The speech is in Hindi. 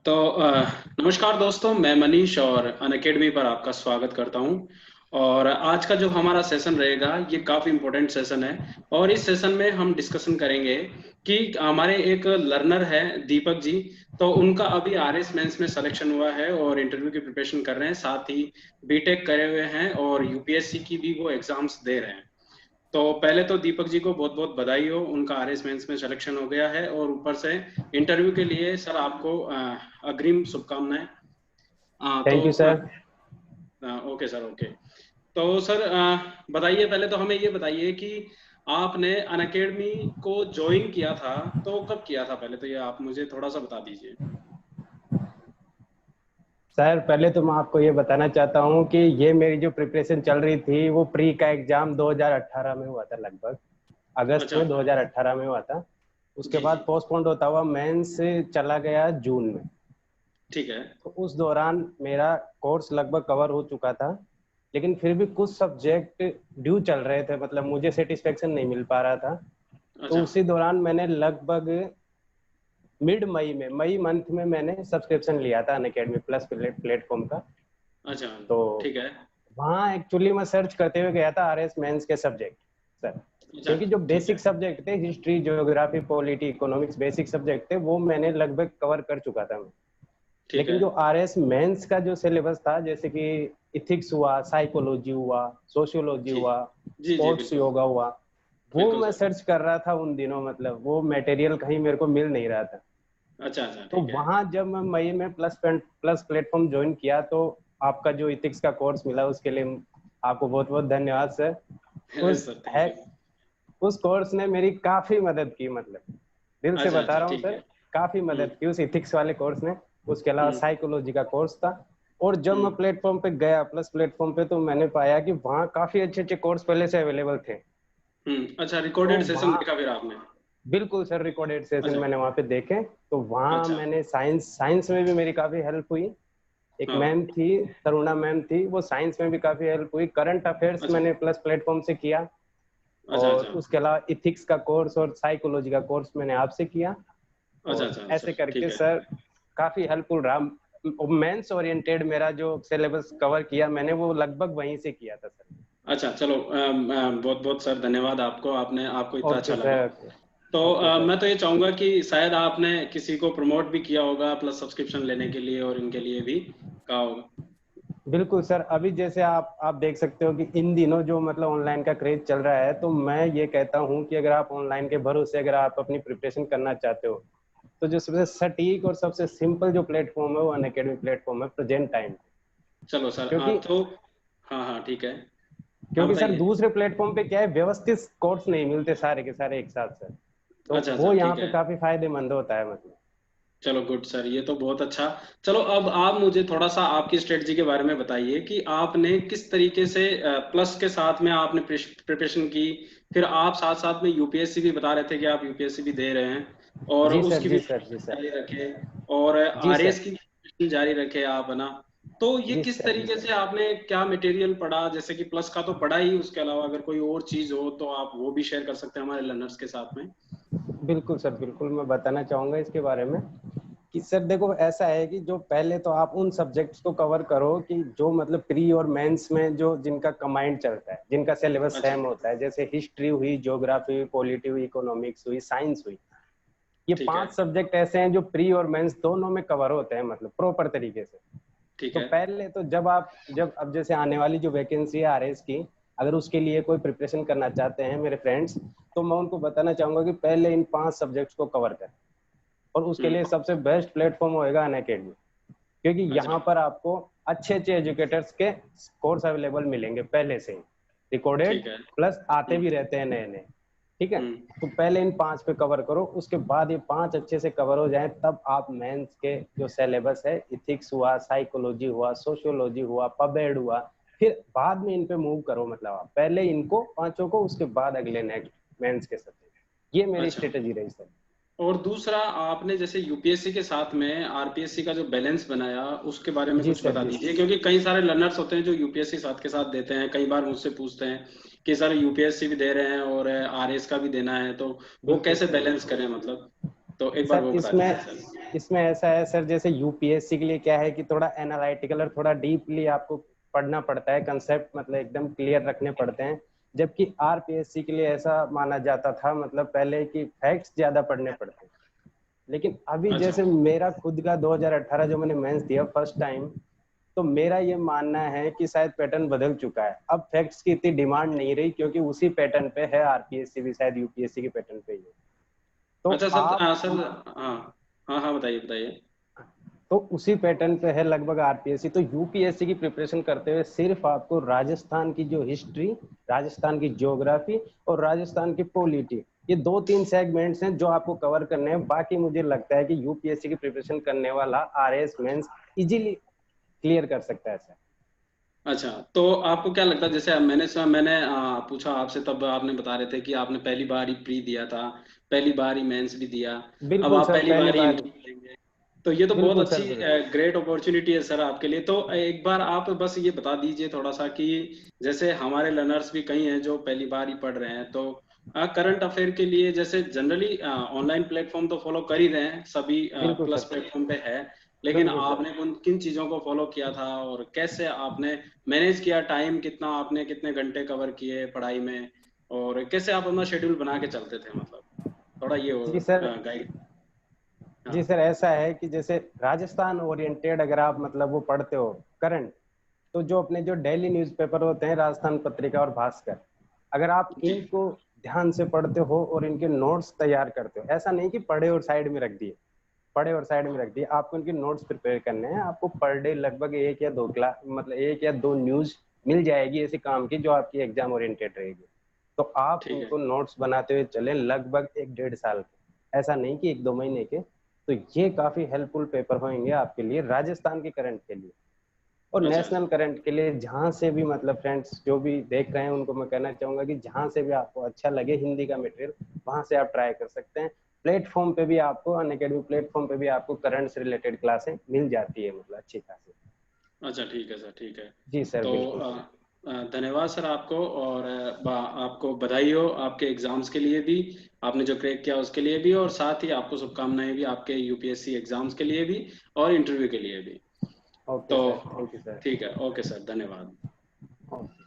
तो नमस्कार दोस्तों, मैं मनीष और अनअकैडमी पर आपका स्वागत करता हूं। और आज का जो हमारा सेशन रहेगा ये काफ़ी इम्पोर्टेंट सेशन है। और इस सेशन में हम डिस्कशन करेंगे कि हमारे एक लर्नर है दीपक जी। तो उनका अभी आरएस मेंस में सिलेक्शन हुआ है और इंटरव्यू की प्रिपरेशन कर रहे हैं, साथ ही बीटेक करे हुए हैं और यूपीएससी की भी वो एग्जाम्स दे रहे हैं। तो पहले तो दीपक जी को बहुत बहुत बधाई हो, उनका आरएस मेंस में सिलेक्शन हो गया है और ऊपर से इंटरव्यू के लिए सर आपको अग्रिम शुभकामनाएं। Thank you sir. Okay sir, okay. तो सर बताइए, पहले तो हमें ये बताइए कि आपने अनअकैडमी को ज्वाइन किया था तो कब किया था, पहले तो ये आप मुझे थोड़ा सा बता दीजिए। सर पहले तो मैं आपको ये बताना चाहता हूँ कि ये मेरी जो प्रिपरेशन चल रही थी वो प्री का एग्जाम 2018 में हुआ था, लगभग अगस्त अच्छा। में 2018 में हुआ था। उसके जी बाद जी। पोस्टपोन्ड होता हुआ मेंस चला गया जून में। ठीक है। तो उस दौरान मेरा कोर्स लगभग कवर हो चुका था, लेकिन फिर भी कुछ सब्जेक्ट ड्यू चल रहे थे, मतलब मुझे सेटिस्फेक्शन नहीं मिल पा रहा था। तो अच्छा। उसी दौरान मैंने लगभग मिड मई में, मई मंथ में मैंने सब्सक्रिप्शन लिया था अनअकैडमी प्लस प्लेटफॉर्म का। अच्छा। तो ठीक है। वहाँ एक्चुअली मैं सर्च करते हुए गया था आरएस मेंस के सब्जेक्ट सर, अच्छा। क्योंकि जो ठीक है। बेसिक सब्जेक्ट थे, history, geography, polity, economics, basic subject थे, वो मैंने लगभग कवर कर चुका था मैं। ठीक लेकिन है। जो आरएस मेंस का जो सिलेबस था, जैसे कि इथिक्स हुआ, साइकोलॉजी हुआ, सोशियोलॉजी जी हुआ, जी जी, स्पोर्ट्स बिल्कुल योगा हुआ, वो बिल्कुल मैं सर। सर्च कर रहा था उन दिनों। मतलब वो मटेरियल कहीं मेरे को मिल नहीं रहा था। अच्छा अच्छा, तो ठीक है। वहां जब मैं मई में प्लस प्लेटफॉर्म ज्वाइन किया, तो आपका जो इथिक्स का कोर्स मिला उसके लिए आपको बहुत बहुत धन्यवाद सर। उस सर थैंक है यू। उस कोर्स ने मेरी काफी मदद की, मतलब दिल से अच्छा बता अच्छा, रहा हूँ ठीक सर, है। काफी हम्म मदद की उस इथिक्स वाले कोर्स ने। उसके अलावा हम्म साइकोलॉजी का कोर्स था। और जब मैं हम्म प्लेटफॉर्म पे गया, प्लस प्लेटफॉर्म पे, तो मैंने पाया कि वहाँ काफी अच्छे अच्छे कोर्स पहले से अवेलेबल थे। अच्छा, तो रिकॉर्डेड सेशन वहाँ देखा फिर आपने? बिल्कुल सर, रिकॉर्डेड सेशन अच्छा मैंने वहाँ पे देखे। तो वहाँ अच्छा। मैंने साइंस साइंस में भी मेरी काफी हेल्प हुई। एक हाँ। मैम थी, तरुणा मैम थी, वो साइंस में भी काफी हेल्प हुई। करंट अफेयर्स अच्छा मैंने प्लस प्लेटफॉर्म से किया। अच्छा और अच्छा उसके अलावा इथिक्स का कोर्स और साइकोलॉजी का कोर्स मैंने आपसे किया। अच्छा। और अच्छा ऐसे सर, करके ठीक है। सर काफी हेल्पफुल रहा। मेंस ओरिएंटेड मेरा जो सिलेबस कवर किया मैंने, वो लगभग वहीं से किया था सर। अच्छा चलो, बहुत बहुत सर धन्यवाद आपको, आपने आपको इतना अच्छा ओके लगा। सर। तो ओके सर। मैं तो ये चाहूंगा कि शायद आपने किसी को प्रमोट भी किया होगा प्लस सब्सक्रिप्शन लेने के लिए, और इनके लिए भी कहा होगा। बिल्कुल सर, अभी जैसे आप देख सकते हो कि इन दिनों जो मतलब ऑनलाइन का क्रेज चल रहा है, तो मैं ये कहता हूँ कि अगर आप ऑनलाइन के भरोसे अगर आप अपनी प्रिपरेशन करना चाहते हो, तो जो सबसे सटीक और सबसे सिंपल जो प्लेटफॉर्म है वो अनअकैडमी प्लेटफॉर्म है प्रेजेंट टाइम। चलो सर, क्योंकि तो हाँ हाँ, ठीक है। हाँ क्योंकि सर बताइए। दूसरे प्लेटफॉर्म पे क्या है, व्यवस्थित कोर्स नहीं मिलते सारे के सारे एक साथ सर। तो अच्छा अच्छा, वो यहाँ ठीक पे है। काफी फायदेमंद होता है, मतलब। चलो गुड सर, ये तो बहुत अच्छा। चलो अब आप मुझे थोड़ा सा आपकी स्ट्रेटजी के बारे में बताइए कि आपने किस तरीके से प्लस के साथ में आपने प्रिपरेशन की। फिर आप साथ साथ में यूपीएससी भी बता रहे थे कि आप यूपीएससी भी दे रहे हैं, और जी सर, उसकी भी जी सर, जी सर, जारी रखे, और जी आरएस सर, की preparation जारी रखे आप, है ना? तो ये जी किस सर, जी तरीके सर। से आपने क्या मटेरियल पढ़ा, जैसे कि प्लस का तो पढ़ा ही, उसके अलावा अगर कोई और चीज हो तो आप वो भी शेयर कर सकते हैं हमारे लर्नर्स के साथ में। बिल्कुल सर, बिल्कुल मैं बताना चाहूंगा इसके बारे में कि सर देखो, ऐसा है कि जो पहले तो आप उन सब्जेक्ट्स को कवर करो कि जो मतलब प्री और मेंस में जो जिनका कंबाइंड चलता है, जिनका सिलेबस अच्छा। सेम होता है, जैसे हिस्ट्री हुई, ज्योग्राफी हुई, पॉलिटी हुई, इकोनॉमिक्स हुई, साइंस हुई। ये ठीक है। 5 सब्जेक्ट ऐसे हैं जो प्री और मेंस दोनों में कवर होते हैं, मतलब प्रॉपर तरीके से। ठीक तो है। पहले तो जब अब जैसे आने वाली जो वैकेंसी है आरएस की, अगर उसके लिए कोई प्रिपरेशन करना चाहते हैं मेरे फ्रेंड्स, तो मैं उनको बताना चाहूंगा कि पहले इन 5 सब्जेक्ट्स को कवर करें। और उसके लिए हम्म। सबसे बेस्ट प्लेटफॉर्म होएगा अनअकैडमी, क्योंकि अच्छा। यहाँ पर आपको अच्छे अच्छे एजुकेटर्स के कोर्स अवेलेबल मिलेंगे पहले से ही, रिकॉर्डेड, ठीक है। प्लस आते भी रहते हैं नए नए। ठीक है। हम्म। तो पहले इन 5 पे कवर करो, उसके बाद ये 5 अच्छे से कवर हो जाएं, तब आप मेंस के जो सिलेबस है, इथिक्स हुआ, साइकोलॉजी हुआ, सोशियोलॉजी हुआ, पबेड हुआ, फिर बाद में इन पे मूव करो। मतलब आप पहले इनको पांचों को, उसके बाद अगले नेक्स्ट मेंस के सब्जेक्ट। ये मेरी अच्छा। स्ट्रेटेजी रही सर। और दूसरा, आपने जैसे यूपीएससी के साथ में आरपीएससी का जो बैलेंस बनाया उसके बारे में जी कुछ सर, बता जी दीजिए, सर। क्योंकि कई सारे लर्नर्स होते हैं जो यूपीएससी साथ के साथ देते हैं, कई बार मुझसे पूछते हैं कि सर यूपीएससी भी दे रहे हैं और आरएस का भी देना है, तो वो बिल्कुल कैसे सर, बैलेंस बिल्कुल करें, मतलब? तो एक बार सर। वो बता इसमें दीजिए सर। इसमें ऐसा है सर, जैसे यूपीएससी के लिए क्या है कि थोड़ा एनालिटिकल और थोड़ा डीपली आपको पढ़ना पड़ता है, कंसेप्ट मतलब एकदम क्लियर रखने पड़ते हैं। जबकि आरपीएससी के लिए ऐसा माना जाता था मतलब पहले कि फैक्ट्स ज्यादा पढ़ने पड़ते हैं। लेकिन अभी अच्छा जैसे मेरा खुद का 2018 जो मैंने मेंस दिया फर्स्ट टाइम, तो मेरा ये मानना है कि शायद पैटर्न बदल चुका है। अब फैक्ट्स की इतनी डिमांड नहीं रही, क्योंकि उसी पैटर्न पे है आरपीएससी भी, शायद यूपीएससी के पैटर्न पे ही है। तो अच्छा सर, आप सर हाँ हाँ हाँ, बताइए बताइए। तो उसी पैटर्न पे है लगभग आरपीएससी। तो यूपीएससी की प्रिपरेशन करते हुए सिर्फ आपको राजस्थान की जो हिस्ट्री, राजस्थान की ज्योग्राफी और राजस्थान की पॉलिटी, ये 2-3 सेगमेंट्स हैं जो आपको कवर करने हैं। बाकी मुझे लगता है कि यूपीएससी की प्रिपरेशन करने वाला आरएस मेंस इजीली क्लियर कर सकता है सर। अच्छा, तो आपको क्या लगता है, जैसे मैंने पूछा आपसे, तब आपने बता रहे थे कि आपने पहली बार ही प्री दिया था, पहली बार ही मेंस भी दिया, अब बिल्कुल आप सर, पहली पहली बार ही बार। इंटरव्यू देंगे। तो ये तो बहुत बिल्कुल सर, अच्छी बिल्कुल। ग्रेट अपॉर्चुनिटी है सर आपके लिए। तो एक बार आप बस ये बता दीजिए थोड़ा सा कि जैसे हमारे लर्नर्स भी कई हैं जो पहली बार ही पढ़ रहे हैं, तो करंट अफेयर के लिए जैसे जनरली ऑनलाइन प्लेटफॉर्म तो फॉलो कर ही रहे हैं सभी, बिल्कुल प्लस सर। प्लेटफॉर्म पे है, लेकिन बिल्कुल सर। आपने किन चीजों को फॉलो किया था और कैसे आपने मैनेज किया टाइम, कितना आपने कितने घंटे कवर किए पढ़ाई में, और कैसे आप अपना शेड्यूल बना के चलते थे, मतलब थोड़ा ये जी सर। गाइड। जी हाँ सर, ऐसा है कि जैसे राजस्थान ओरिएंटेड अगर आप मतलब वो पढ़ते हो करंट, तो जो अपने जो डेली न्यूज़पेपर होते हैं, राजस्थान पत्रिका और भास्कर, अगर आप जी। इनको ध्यान से पढ़ते हो और इनके नोट्स तैयार करते हो, ऐसा नहीं कि पढ़े और साइड में रख दिए, पढ़े और साइड में रख दिए, आपको इनके नोट्स प्रिपेयर करने हैं। आपको पर डे लगभग 1 या 2 क्लास मतलब 1 या 2 न्यूज मिल जाएगी ऐसे काम की जो आपकी एग्जाम ओरिएंटेड रहेगी। तो आप ठीक है। उनको नोट्स बनाते हुए चलें लगभग 1-1.5 साल के, ऐसा नहीं कि 1-2 महीने के। तो ये काफी हेल्पफुल पेपर होंगे आपके लिए राजस्थान के करंट के लिए। और अच्छा नेशनल अच्छा। करंट के लिए जहां से भी मतलब फ्रेंड्स जो भी देख रहे हैं उनको मैं कहना चाहूंगा कि जहां से भी आपको अच्छा लगे हिंदी का मटेरियल, वहां से आप ट्राई कर सकते हैं। प्लेटफॉर्म पे भी आपको, अनअकैडमी प्लेटफॉर्म पे भी आपको करंट से रिलेटेड क्लासें मिल जाती है, मतलब अच्छी खासी। अच्छा ठीक है सर, ठीक है। जी सर, तो बिल्कुल सर। धन्यवाद सर आपको, और आपको बधाई हो आपके एग्जाम्स के लिए भी, आपने जो क्रैक किया उसके लिए भी, और साथ ही आपको शुभकामनाएं भी आपके यूपीएससी एग्जाम्स के लिए भी और इंटरव्यू के लिए भी। ओके तो सर, थैंक यू सर। ठीक है, ओके सर, धन्यवाद। ओके।